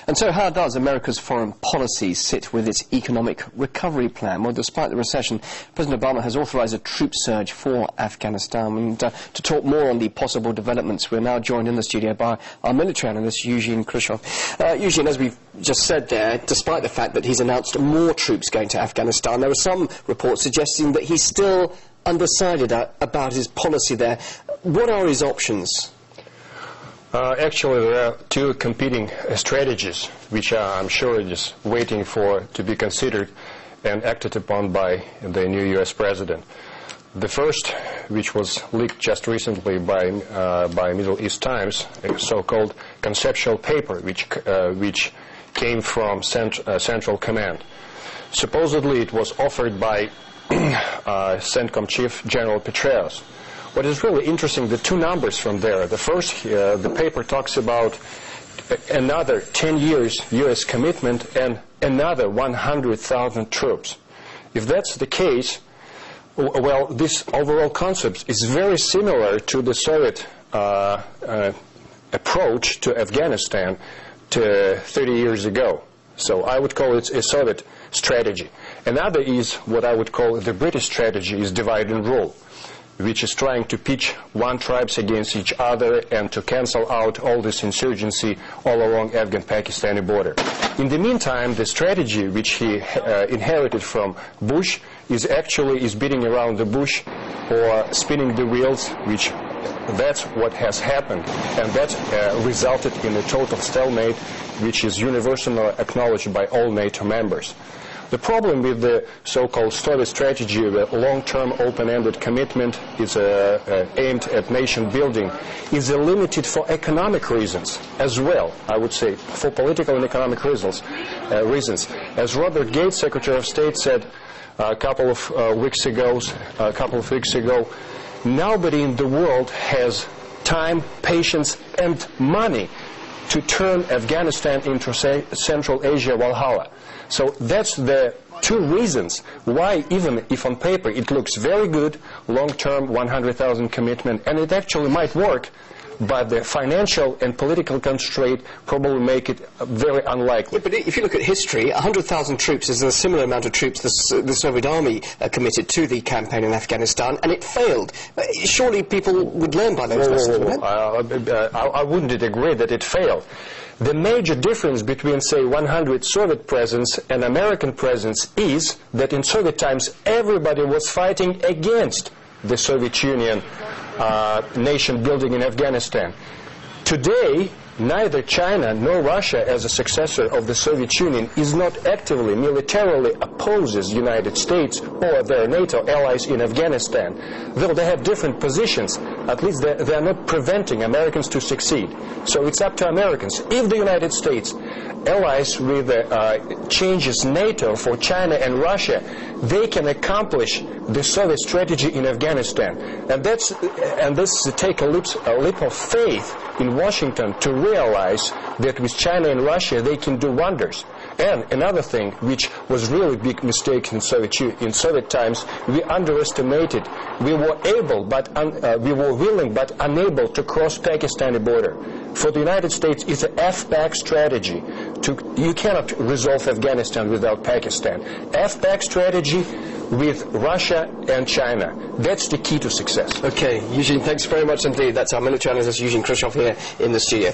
And so how does America's foreign policy sit with its economic recovery plan? Well, despite the recession, President Obama has authorized a troop surge for Afghanistan. And to talk more on the possible developments, we're now joined in the studio by our military analyst, Eugene Khrushchev. Eugene, as we've just said there, despite the fact that he's announced more troops going to Afghanistan, there are some reports suggesting that he's still undecided about his policy there. What are his options? Actually, there are two competing strategies, which I'm sure is waiting to be considered and acted upon by the new U.S. president. The first, which was leaked just recently by Middle East Times, a so-called conceptual paper, which came from Central Command. Supposedly, it was offered by CENTCOM Chief General Petraeus. What is really interesting, the two numbers from there. The first, the paper talks about another 10 years U.S. commitment and another 100,000 troops. If that's the case, well, this overall concept is very similar to the Soviet approach to Afghanistan 30 years ago. So I would call it a Soviet strategy. Another is what I would call the British strategy, is divide and rule, which is trying to pitch one tribes against each other and to cancel out all this insurgency all along Afghan-Pakistani border. In the meantime, the strategy which he inherited from Bush is beating around the bush or spinning the wheels, which that's what has happened, and that resulted in a total stalemate, which is universally acknowledged by all NATO members. The problem with the so-called Soviet strategy, the long-term open-ended commitment is aimed at nation building, is limited for economic reasons as well, I would say, for political and economic reasons. As Robert Gates, Secretary of State, said a couple of weeks ago, nobody in the world has time, patience, and money to turn Afghanistan into Central Asia Valhalla. So that's the two reasons why, even if on paper it looks very good, long-term 100,000 commitment, and it actually might work, but the financial and political constraint probably make it very unlikely. Yeah, but if you look at history, 100,000 troops is a similar amount of troops the Soviet army committed to the campaign in Afghanistan, and it failed. Surely people would learn by those lessons, wouldn't they? I wouldn't agree that it failed. The major difference between, say, 100 Soviet presence and American presence is that in Soviet times everybody was fighting against the Soviet Union nation building in Afghanistan. Today, neither China nor Russia, as a successor of the Soviet Union, is not actively, militarily opposes the United States or their NATO allies in Afghanistan. Though they have different positions, at least they are not preventing Americans to succeed. So it's up to Americans. If the United States allies with changes NATO for China and Russia, they can accomplish the Soviet strategy in Afghanistan. And this take a leap of faith in Washington to realize that with China and Russia they can do wonders. And another thing, which was really big mistake in Soviet times, we underestimated. We were willing but unable to cross Pakistani border. For the United States, it's an FPAC strategy. You cannot resolve Afghanistan without Pakistan. FPAC strategy with Russia and China. That's the key to success. Okay, Eugene, thanks very much indeed. That's our military analyst, Eugene Khrushchev, here in the studio.